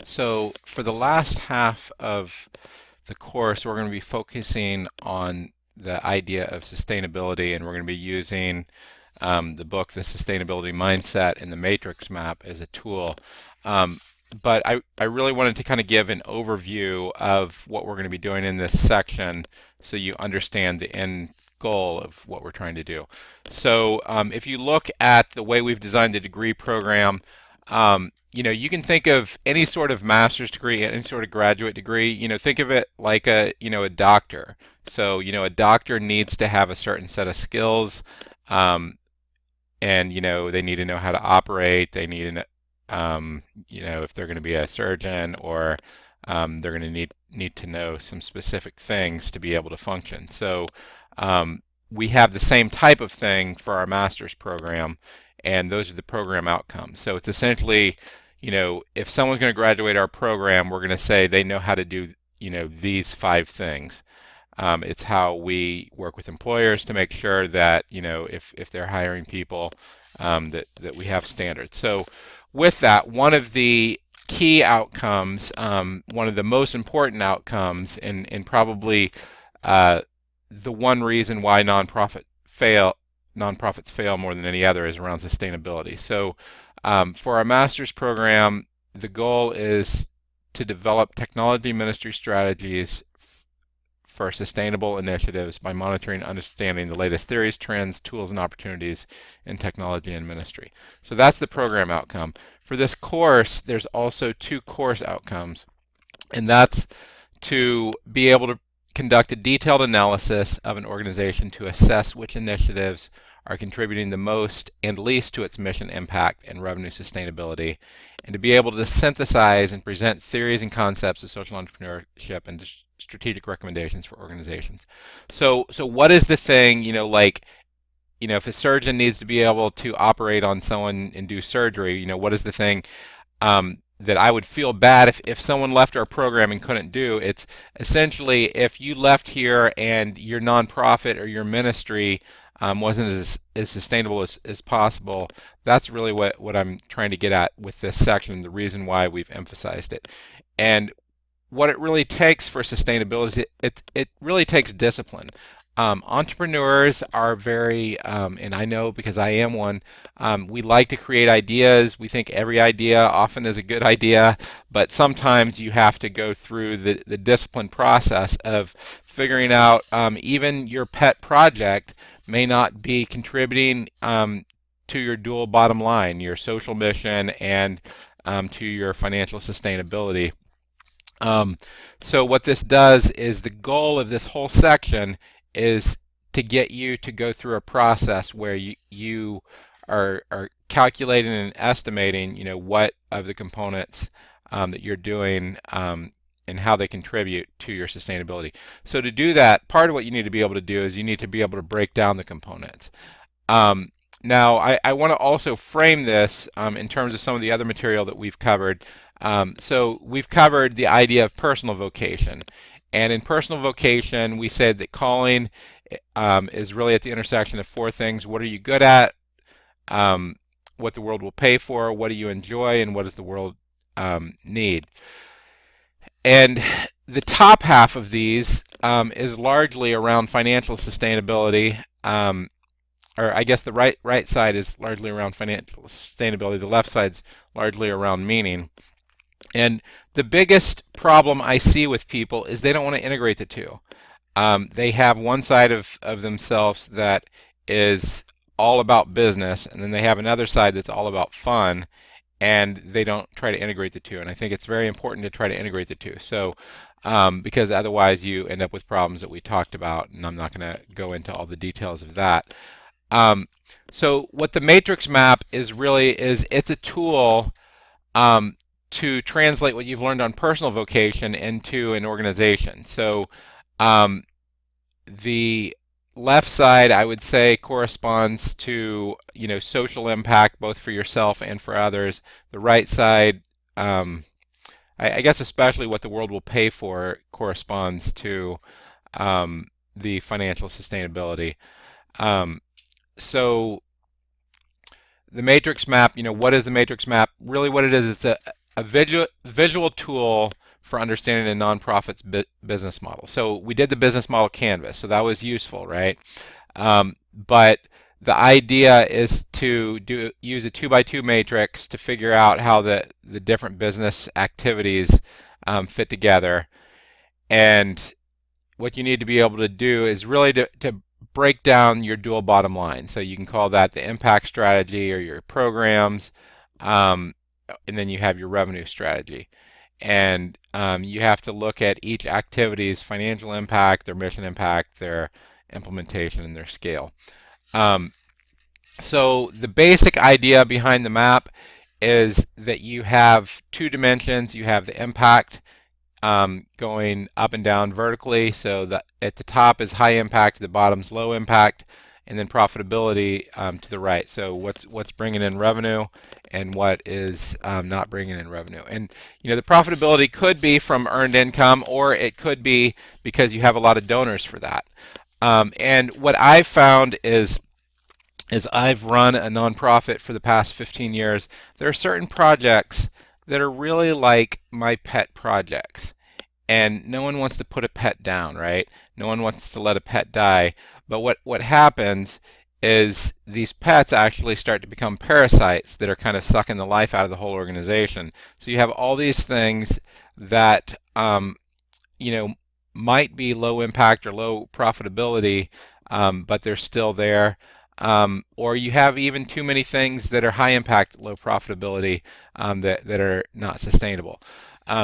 So for the last half of the course, we're going to be focusing on the idea of sustainability, and we're going to be using the book, The Sustainability Mindset and the Matrix Map as a tool. Um, but I really wanted to kind of give an overview of what we're going to be doing in this section so you understand the end goal of what we're trying to do. So if you look at the way we've designed the degree program, you can think of any sort of master's degree, any sort of graduate degree, think of it like a doctor. So, a doctor needs to have a certain set of skills, um, and, they need to know how to operate. They need to know, if they're going to be a surgeon or they're going to need to know some specific things to be able to function. So, we have the same type of thing for our master's program, and those are the program outcomes. So it's essentially, if someone's going to graduate our program, we're going to say they know how to do, these 5 things. It's how we work with employers to make sure that, if they're hiring people, that we have standards. So with that, one of the key outcomes, one of the most important outcomes, and probably the one reason why nonprofits fail more than any other is around sustainability. So for our master's program, the goal is to develop technology ministry strategies for sustainable initiatives by monitoring and understanding the latest theories, trends, tools, and opportunities in technology and ministry. So that's the program outcome. For this course, there's also 2 course outcomes, and that's to be able to conduct a detailed analysis of an organization to assess which initiatives are contributing the most and least to its mission impact and revenue sustainability, and to be able to synthesize and present theories and concepts of social entrepreneurship and strategic recommendations for organizations. So what is the thing, if a surgeon needs to be able to operate on someone and do surgery, what is the thing that I would feel bad if someone left our program and couldn't do? It's essentially if you left here and your nonprofit or your ministry wasn't as sustainable as possible. That's really what I'm trying to get at with this section, the reason why we've emphasized it. And what it really takes for sustainability, it really takes discipline. Entrepreneurs are very, and I know because I am one, we like to create ideas. We think every idea often is a good idea, but sometimes you have to go through the discipline process of figuring out even your pet project may not be contributing to your dual bottom line, your social mission, and to your financial sustainability. So what this does is the goal of this whole section is to get you to go through a process where you are calculating and estimating, what of the components that you're doing and how they contribute to your sustainability. So to do that, part of what you need to be able to do is you need to be able to break down the components. Now, I want to also frame this in terms of some of the other material that we've covered. So we've covered the idea of personal vocation. And in personal vocation, we said that calling is really at the intersection of 4 things. What are you good at? What the world will pay for? What do you enjoy? And what does the world need? And the top half of these is largely around financial sustainability. Or I guess the right side is largely around financial sustainability. The left side's largely around meaning. And the biggest problem I see with people is they don't want to integrate the 2. They have one side of themselves that is all about business, and then they have another side that's all about fun, and they don't try to integrate the 2. And I think it's very important to try to integrate the 2. So because otherwise you end up with problems that we talked about, and I'm not going to go into all the details of that. So what the matrix map is really is it's a tool to translate what you've learned on personal vocation into an organization. So the left side, I would say, corresponds to social impact both for yourself and for others. The right side, I guess especially what the world will pay for, corresponds to the financial sustainability. So the matrix map, what is the matrix map? Really what it is, it's a visual tool for understanding a nonprofit's business model. So we did the business model canvas, so that was useful, right? But the idea is to use a 2x2 matrix to figure out how the different business activities fit together. And what you need to be able to do is really to break down your dual bottom line. So you can call that the impact strategy or your programs, and then you have your revenue strategy. And you have to look at each activity's financial impact, their mission impact, their implementation, and their scale. So the basic idea behind the map is that you have two dimensions. You have the impact going up and down vertically. So that at the top is high impact, the bottom's low impact, and then profitability to the right. So what's bringing in revenue and what is not bringing in revenue. And the profitability could be from earned income, or it could be because you have a lot of donors for that. And what I've found is I've run a nonprofit for the past 15 years. There are certain projects that are really like my pet projects. And no one wants to put a pet down, right? No one wants to let a pet die. But what happens is these pets actually start to become parasites that are kind of sucking the life out of the whole organization. So you have all these things that might be low impact or low profitability, but they're still there. Or you have even too many things that are high impact, low profitability, that are not sustainable.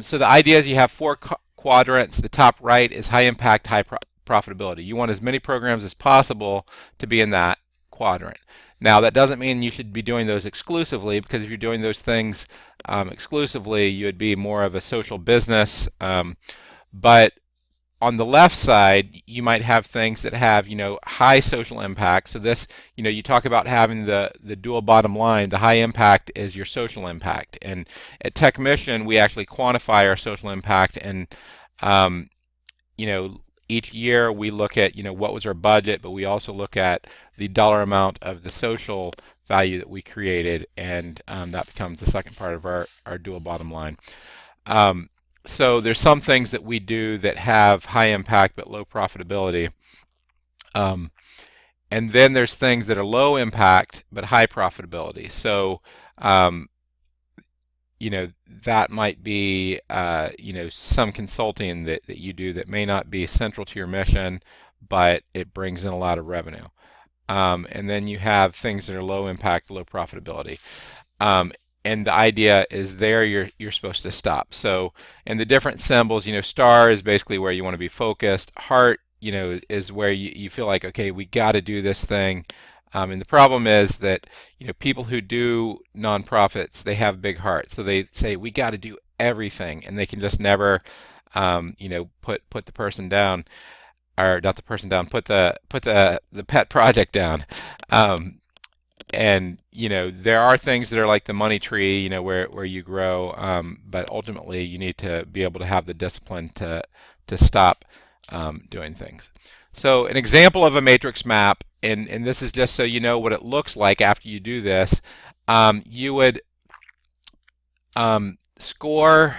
So the idea is you have four quadrants. The top right is high impact, high profitability. You want as many programs as possible to be in that quadrant. Now that doesn't mean you should be doing those exclusively, because if you're doing those things exclusively, you would be more of a social business. But on the left side, you might have things that have, high social impact. So this, you talk about having the dual bottom line. The high impact is your social impact. And at Tech Mission, we actually quantify our social impact. And, each year we look at, what was our budget, but we also look at the dollar amount of the social value that we created. And that becomes the second part of our dual bottom line. So there's some things that we do that have high impact but low profitability. And then there's things that are low impact but high profitability. So, that might be, some consulting that you do that may not be central to your mission, but it brings in a lot of revenue. And then you have things that are low impact, low profitability. And the idea is there you're supposed to stop. So, and the different symbols, star is basically where you want to be focused. Heart, is where you feel like, okay, we got to do this thing. And the problem is that, people who do nonprofits, they have big hearts. So they say, we got to do everything, and they can just never, put the person down, or not the person down, put the pet project down. And there are things that are like the money tree, where you grow, but ultimately you need to be able to have the discipline to stop doing things. So an example of a matrix map, and this is just so you know what it looks like after you do this. You would score.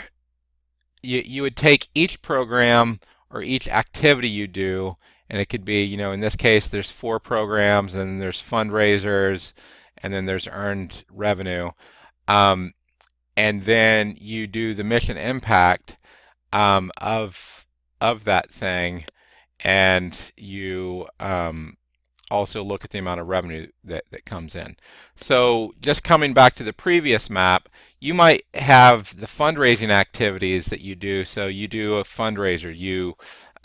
You would take each program or each activity you do. And it could be, in this case, there's 4 programs, and there's fundraisers, and then there's earned revenue. And then you do the mission impact of that thing, and you also look at the amount of revenue that comes in. So just coming back to the previous map, you might have the fundraising activities that you do. So you do a fundraiser.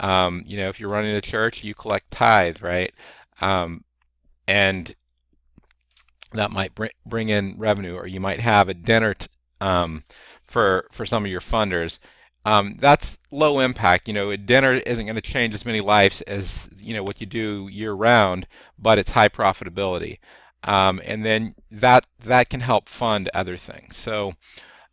If you're running a church, you collect tithe, right? And that might bring in revenue. Or you might have a dinner for some of your funders. That's low impact. A dinner isn't going to change as many lives as what you do year round, but it's high profitability. And then that can help fund other things. So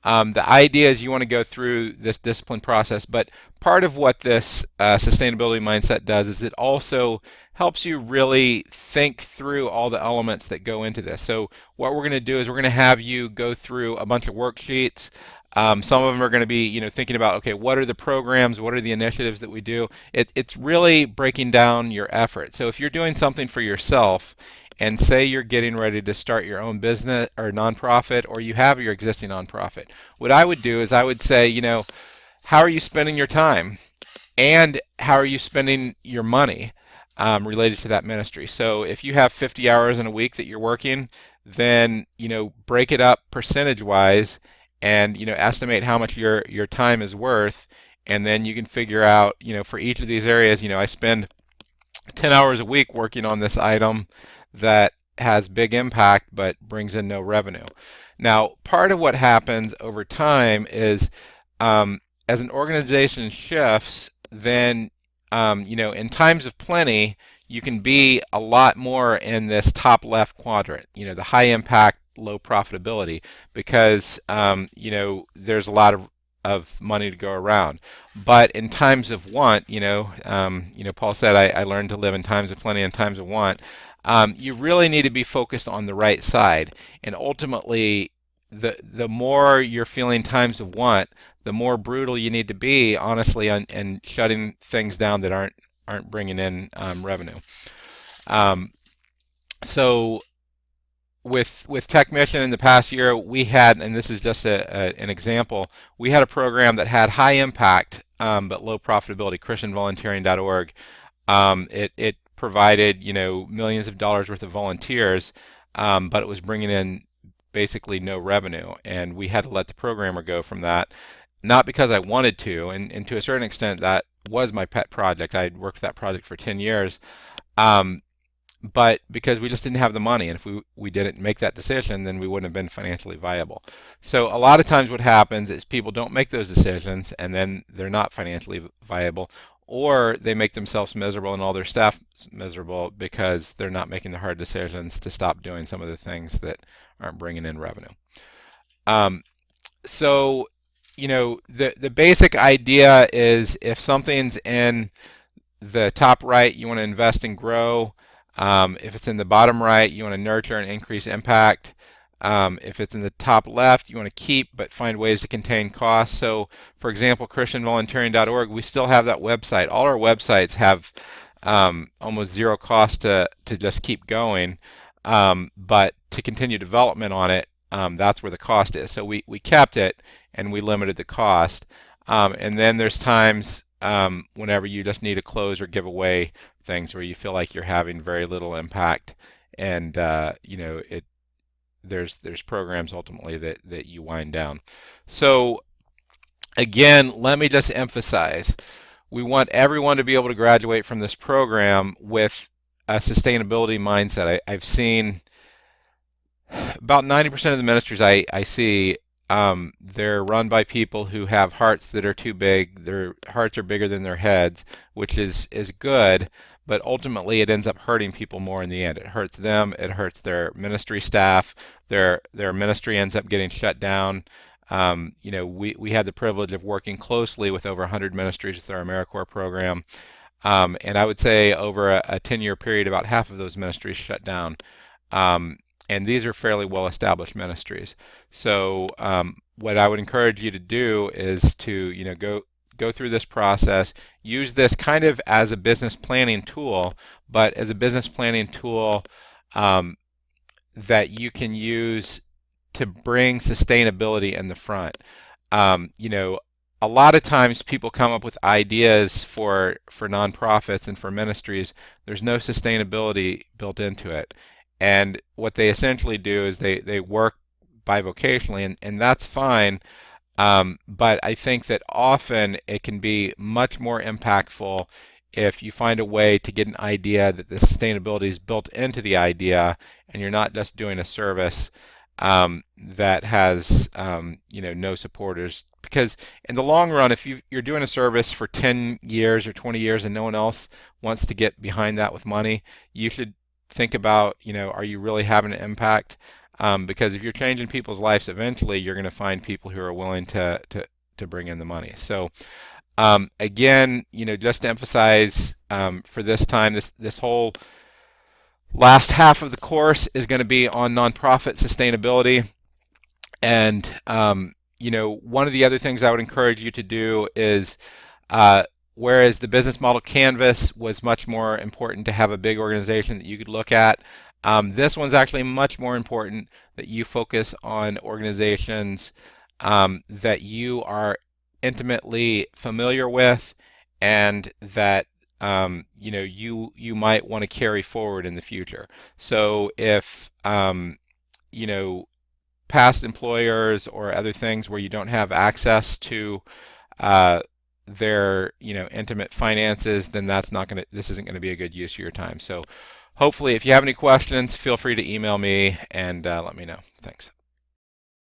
The idea is you want to go through this discipline process, but part of what this sustainability mindset does is it also helps you really think through all the elements that go into this. So what we're going to do is we're going to have you go through a bunch of worksheets. Some of them are going to be, thinking about, okay, what are the programs, what are the initiatives that we do? It's really breaking down your effort. So if you're doing something for yourself, and say you're getting ready to start your own business or nonprofit, or you have your existing nonprofit, what I would do is I would say, how are you spending your time? And how are you spending your money related to that ministry? So if you have 50 hours in a week that you're working, then break it up percentage wise, and estimate how much your time is worth, and then you can figure out for each of these areas, I spend 10 hours a week working on this item that has big impact but brings in no revenue. Now, part of what happens over time is as an organization shifts, then in times of plenty, you can be a lot more in this top left quadrant, the high impact, low profitability, because there's a lot of money to go around. But in times of want, Paul said, I learned to live in times of plenty and times of want. You really need to be focused on the right side, and ultimately, the more you're feeling times of want, the more brutal you need to be, honestly, and shutting things down that aren't bringing in revenue. So with Tech Mission in the past year, we had, and this is just an example, we had a program that had high impact but low profitability, ChristianVolunteering.org. It provided millions of dollars worth of volunteers, but it was bringing in basically no revenue, and we had to let the programmer go from that. Not because I wanted to, and to a certain extent that was my pet project. I'd worked that project for 10 years. But because we just didn't have the money, and if we didn't make that decision, then we wouldn't have been financially viable. So a lot of times what happens is people don't make those decisions, and then they're not financially viable, or they make themselves miserable and all their staff miserable because they're not making the hard decisions to stop doing some of the things that aren't bringing in revenue. So the basic idea is if something's in the top right, you want to invest and grow. If it's in the bottom right, you want to nurture and increase impact. If it's in the top left, you want to keep but find ways to contain costs. So, for example, ChristianVolunteering.org, we still have that website. All our websites have almost zero cost to just keep going, but to continue development on it, that's where the cost is. So we kept it and we limited the cost. And then there's times whenever you just need to close or give away things where you feel like you're having very little impact, and there's programs ultimately that you wind down. So again, let me just emphasize, we want everyone to be able to graduate from this program with a sustainability mindset. I've seen about 90% of the ministries I see, they're run by people who have hearts that are too big. Their hearts are bigger than their heads, which is good, but ultimately it ends up hurting people more in the end. It hurts them, it hurts their ministry staff, their ministry ends up getting shut down. We had the privilege of working closely with over 100 ministries with our AmeriCorps program, and I would say over a 10-year period, about half of those ministries shut down. And these are fairly well-established ministries. So what I would encourage you to do is to go through this process, use this kind of as a business planning tool, but as a business planning tool that you can use to bring sustainability in the front. A lot of times people come up with ideas for nonprofits and for ministries. There's no sustainability built into it. And what they essentially do is they work bivocationally, and that's fine. But I think that often it can be much more impactful if you find a way to get an idea that the sustainability is built into the idea, and you're not just doing a service that has no supporters. Because in the long run, if you're doing a service for 10 years or 20 years and no one else wants to get behind that with money, you should think about, are you really having an impact? because if you're changing people's lives, eventually you're going to find people who are willing to bring in the money. So again, just to emphasize, for this time, this whole last half of the course is going to be on nonprofit sustainability. And one of the other things I would encourage you to do is, whereas the business model canvas was much more important to have a big organization that you could look at, this one's actually much more important that you focus on organizations that you are intimately familiar with, and that you might want to carry forward in the future. So if past employers or other things where you don't have access to their intimate finances, then this isn't going to be a good use of your time. So hopefully, if you have any questions, feel free to email me and let me know. Thanks.